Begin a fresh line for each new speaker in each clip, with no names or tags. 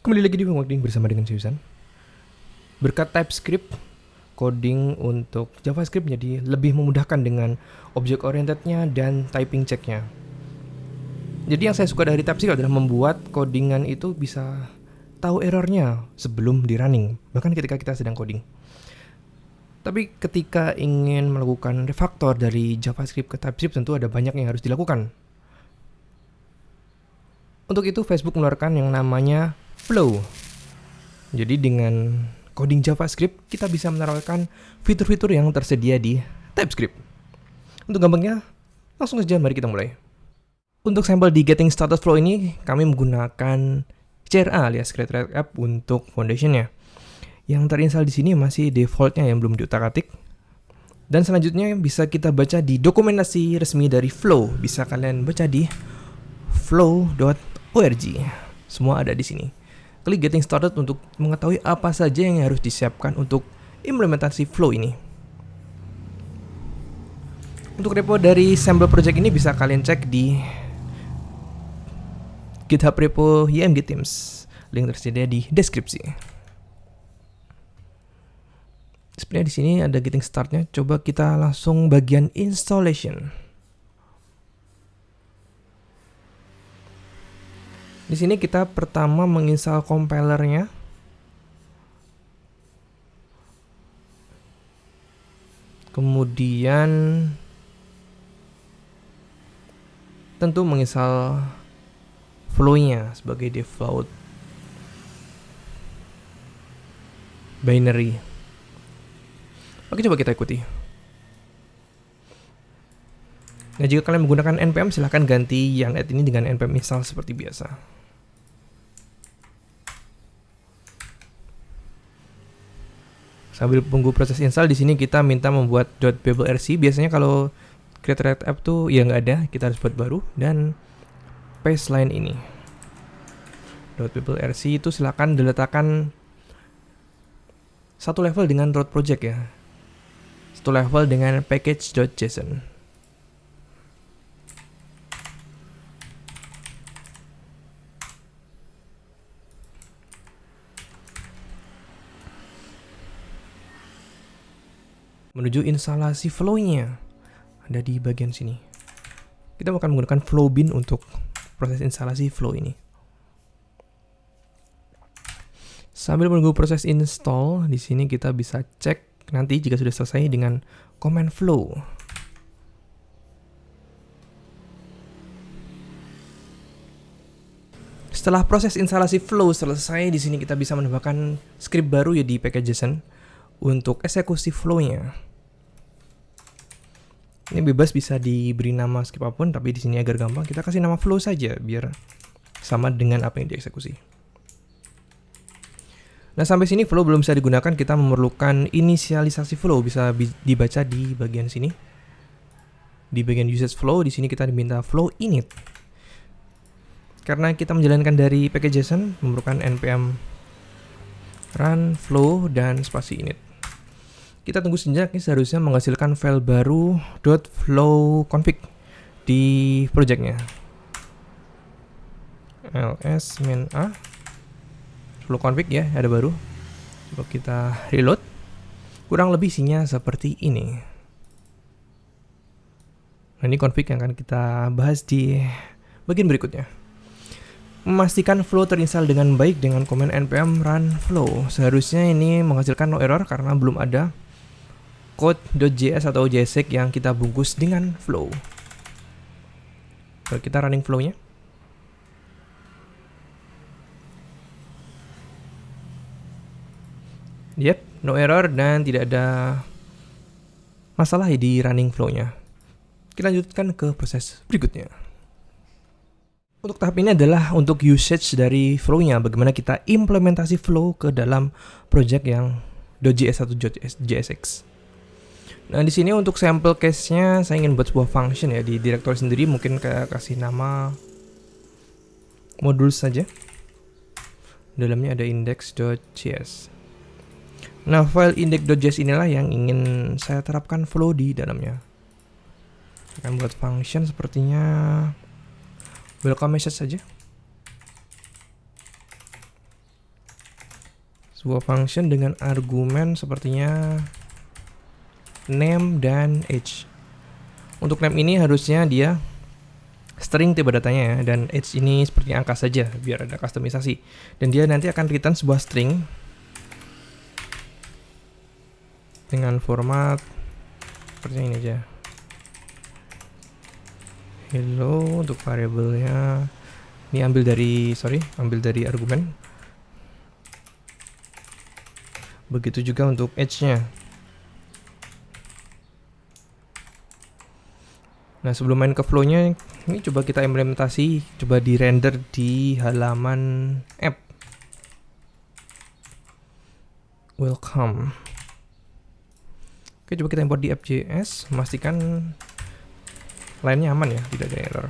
Kembali lagi di Coding bersama dengan Susan. Berkat TypeScript, coding untuk JavaScript menjadi lebih memudahkan dengan object orientednya dan typing checknya. Jadi yang saya suka dari TypeScript adalah membuat codingan itu bisa tahu errornya sebelum di running, bahkan ketika kita sedang coding. Tapi ketika ingin melakukan refactor dari JavaScript ke TypeScript tentu ada banyak yang harus dilakukan. Untuk itu Facebook mengeluarkan yang namanya Flow. Jadi dengan coding JavaScript kita bisa menerapkan fitur-fitur yang tersedia di TypeScript. Untuk gampangnya, langsung saja mari kita mulai. Untuk sampel di Getting Started Flow ini, kami menggunakan CRA alias Create React App untuk foundationnya. Yang terinstall di sini masih defaultnya yang belum diutak-atik. Dan selanjutnya bisa kita baca di dokumentasi resmi dari Flow. Bisa kalian baca di flow.org. Semua ada di sini. Klik Getting Started untuk mengetahui apa saja yang harus disiapkan untuk implementasi Flow ini. Untuk repo dari sample project ini bisa kalian cek di GitHub repo YMG Teams. Link tersedia di deskripsi. Sebenarnya di sini ada Getting Startnya. Coba kita langsung bagian installation. Di sini kita pertama menginstal compilernya. Kemudian tentu menginstal flow-nya sebagai default binary. Oke, coba kita ikuti. Nah, jika kalian menggunakan npm silahkan ganti yang add ini dengan npm install seperti biasa. Sambil tunggu proses install, di sini kita minta membuat .babelrc. Biasanya kalau create React App tuh ya nggak ada, kita harus buat baru dan paste line ini. .babelrc itu silakan diletakkan satu level dengan root project ya, satu level dengan package.json. Menuju instalasi flow-nya ada di bagian sini. Kita akan menggunakan Flowbean untuk proses instalasi flow ini. Sambil menunggu proses install, di sini kita bisa cek nanti jika sudah selesai dengan command flow. Setelah proses instalasi flow selesai, di sini kita bisa menambahkan script baru ya di package.json untuk eksekusi flow-nya. Ini bebas bisa diberi nama script apapun, tapi di sini agar gampang kita kasih nama flow saja biar sama dengan apa yang dieksekusi. Nah, sampai sini flow belum bisa digunakan, kita memerlukan inisialisasi flow, bisa dibaca di bagian sini. Di bagian usage flow, di sini kita diminta flow init. Karena kita menjalankan dari package.json, memerlukan npm run flow dan spasi init. Kita tunggu sejenak, ini seharusnya menghasilkan file baru .flowconfig di projectnya. ls main a flowconfig ya, ada baru. Coba kita reload. Kurang lebih isinya seperti ini. Nah, ini config yang akan kita bahas di bagian berikutnya. Memastikan flow terinstall dengan baik dengan command npm run flow. Seharusnya ini menghasilkan no error karena belum ada code.js atau JSX yang kita bungkus dengan flow. Kalau kita running flow-nya. Yep, no error dan tidak ada masalah di running flow-nya. Kita lanjutkan ke proses berikutnya. Untuk tahap ini adalah untuk usage dari flow-nya, bagaimana kita implementasi flow ke dalam project yang .js atau .jsx. Nah, di sini untuk sampel case-nya saya ingin buat sebuah function ya di directory sendiri, mungkin kayak kasih nama modul saja. Dalamnya ada index.js. Nah, file index.js inilah yang ingin saya terapkan flow di dalamnya. Saya akan buat function sepertinya welcome message saja. sebuah function dengan argumen sepertinya name dan age. Untuk name ini harusnya dia string tipe datanya ya, dan age ini seperti angka saja biar ada customisasi. Dan dia nanti akan return sebuah string dengan format seperti ini aja. Hello untuk variabelnya. Ini ambil dari argumen. Begitu juga untuk age-nya. Nah, sebelum main ke flow-nya, ini coba kita implementasi, coba di render di halaman app. Welcome. Oke, coba kita import di app.js, memastikan line-nya aman ya, tidak ada error.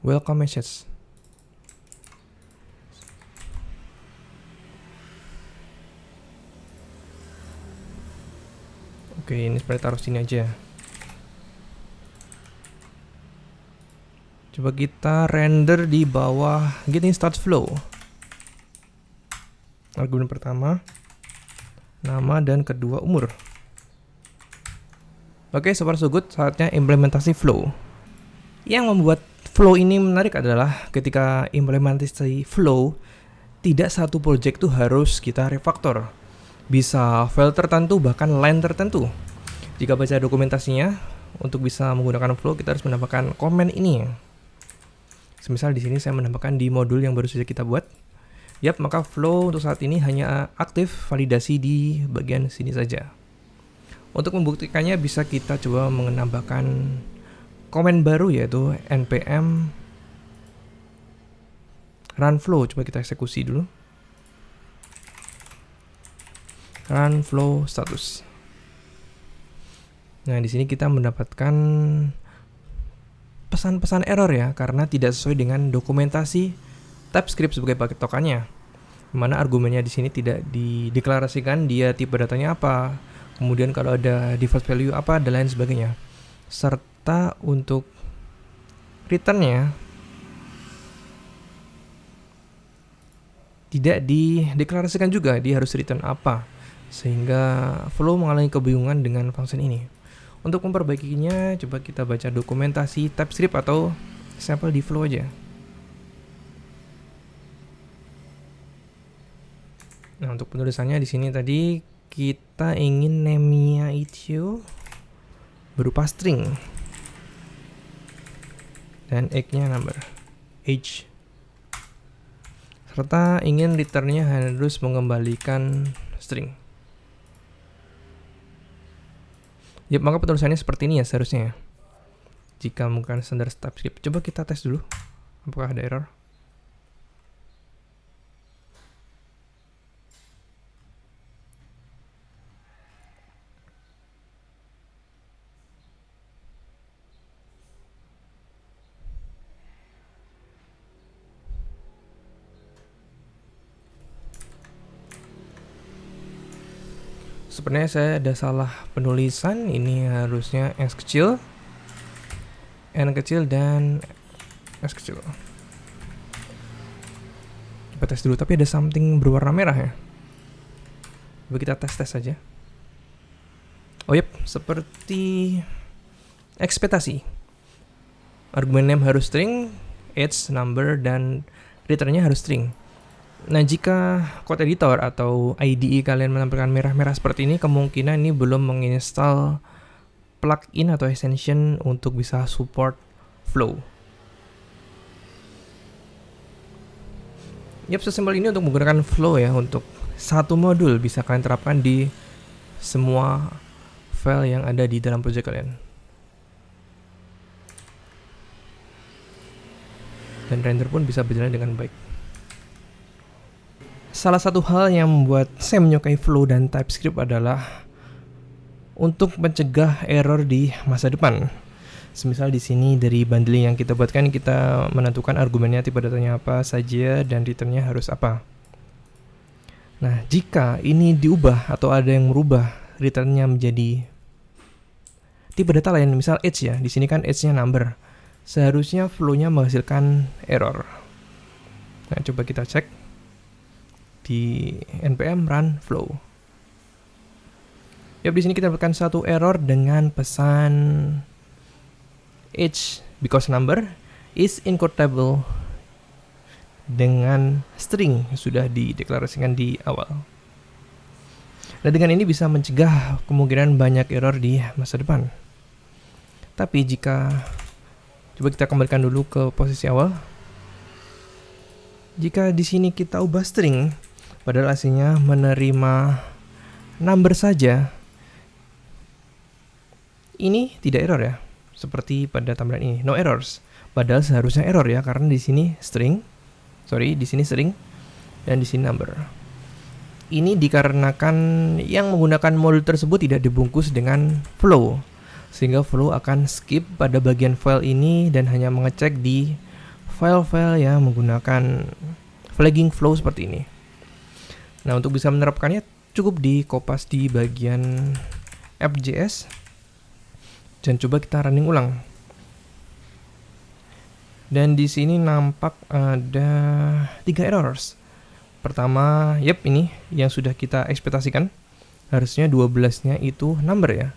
Welcome message. Oke, ini seperti taruh sini aja. Coba kita render di bawah getting start flow. Argumen pertama, nama, dan kedua umur. Oke, so far so good. Saatnya implementasi flow. Yang membuat flow ini menarik adalah ketika implementasi flow, tidak satu project tuh harus kita refactor. Bisa file tertentu, bahkan line tertentu. Jika baca dokumentasinya, untuk bisa menggunakan flow kita harus menambahkan komen ini. Semisal di sini saya menambahkan di modul yang baru saja kita buat. Yap, maka flow untuk saat ini hanya aktif validasi di bagian sini saja. Untuk membuktikannya bisa kita coba menambahkan komen baru yaitu npm run flow. Coba kita eksekusi dulu. Run flow status. Nah, di sini kita mendapatkan pesan-pesan error ya, karena tidak sesuai dengan dokumentasi TypeScript sebagai patokannya. Mana argumennya di sini tidak dideklarasikan dia tipe datanya apa, kemudian kalau ada default value apa, dan lain sebagainya. Serta untuk returnnya tidak dideklarasikan juga dia harus return apa, sehingga flow mengalami kebingungan dengan function ini. Untuk memperbaikinya, coba kita baca dokumentasi TypeScript atau sampel di flow aja. Nah, untuk penulisannya di sini tadi kita ingin name-nya itu berupa string dan age-nya number, age. Serta ingin return-nya harus mengembalikan string. Ya, maka penulisannya seperti ini ya seharusnya. Jika bukan standar TypeScript. Coba kita tes dulu apakah ada error. Sebenarnya saya ada salah penulisan. Ini harusnya S kecil, N kecil, dan S kecil. Coba tes dulu, tapi ada something berwarna merah ya. Coba kita tes saja. Oh yep, seperti ekspektasi. Argumen name harus string, age, number, dan returnnya harus string. Nah, jika code editor atau IDE kalian menampilkan merah-merah seperti ini, kemungkinan ini belum menginstal plugin atau extension untuk bisa support flow. Yap, sesimpel ini untuk menggunakan flow ya. Untuk satu modul bisa kalian terapkan di semua file yang ada di dalam project kalian. Dan render pun bisa berjalan dengan baik. Salah satu hal yang membuat saya menyukai flow dan TypeScript adalah untuk mencegah error di masa depan. Semisal di sini dari bundling yang kita buatkan, kita menentukan argumennya tipe datanya apa saja dan returnnya harus apa. Nah, jika ini diubah atau ada yang merubah returnnya menjadi tipe data lain, misal age ya, di sini kan age-nya number, seharusnya flow-nya menghasilkan error. Nah, coba kita cek di npm run flow. Di sini kita dapatkan satu error dengan pesan age because number is incompatible dengan string yang sudah dideklarasikan di awal. Nah, dengan ini bisa mencegah kemungkinan banyak error di masa depan. Tapi jika coba kita kembalikan dulu ke posisi awal. Jika di sini kita ubah string, padahal aslinya menerima number saja, ini tidak error ya. Seperti pada tampilan ini, no errors. Padahal seharusnya error ya, karena di sini string, di sini string, dan di sini number. Ini dikarenakan yang menggunakan modul tersebut tidak dibungkus dengan flow, sehingga flow akan skip pada bagian file ini dan hanya mengecek di file-file yang menggunakan flagging flow seperti ini. Nah, untuk bisa menerapkannya cukup di kopas di bagian app.js. Dan coba kita running ulang. Dan di sini nampak ada 3 errors. Pertama, ini yang sudah kita ekspektasikan. Harusnya 12-nya itu number ya.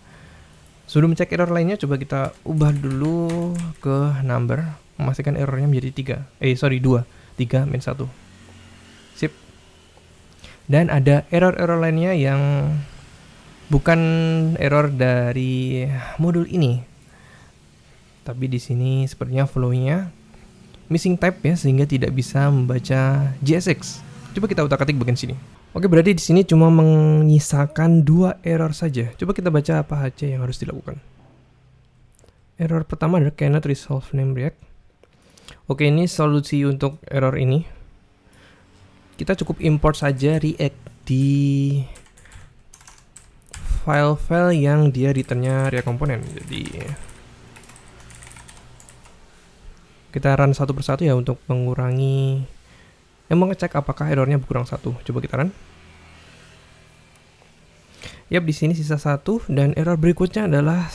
Sebelum cek error lainnya, coba kita ubah dulu ke number. Memastikan errornya menjadi 2. 3 min 1. Sip. Dan ada error-error lainnya yang bukan error dari modul ini, tapi di sini sepertinya flow-nya missing type ya, sehingga tidak bisa membaca JSX. Coba kita utak-atik bagian sini. Oke, berarti di sini cuma menyisakan 2 error saja. Coba kita baca apa aja yang harus dilakukan. Error pertama adalah cannot resolve name React. Oke, ini solusi untuk error ini. Kita cukup import saja React di file-file yang dia returnnya React komponen. Jadi kita run satu persatu ya untuk mengurangi mengecek apakah errornya berkurang 1. Coba kita run. Di sini sisa 1 dan error berikutnya adalah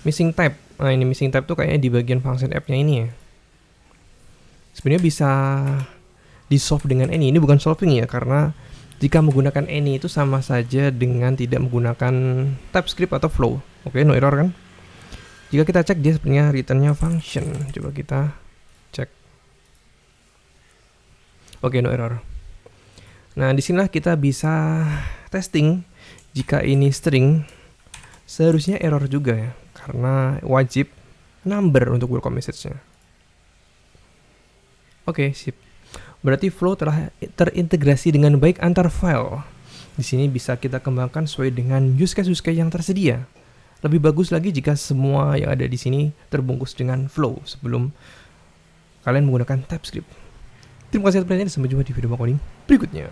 missing type. Nah, ini missing type tuh kayaknya di bagian function app-nya ini ya. Sebenarnya bisa di-solve dengan any. Ini bukan solving ya, karena jika menggunakan any itu sama saja dengan tidak menggunakan TypeScript atau flow. Oke, no error kan? Jika kita cek, dia sebenarnya returnnya function. Coba kita cek. Oke, no error. Nah, disinilah kita bisa testing jika ini string. Seharusnya error juga ya, karena wajib number untuk welcome message-nya. Oke, sip. Berarti flow telah terintegrasi dengan baik antar file. Di sini bisa kita kembangkan sesuai dengan use case yang tersedia. Lebih bagus lagi jika semua yang ada di sini terbungkus dengan flow sebelum kalian menggunakan TypeScript. Terima kasih atas perhatiannya, sampai jumpa di video coding berikutnya.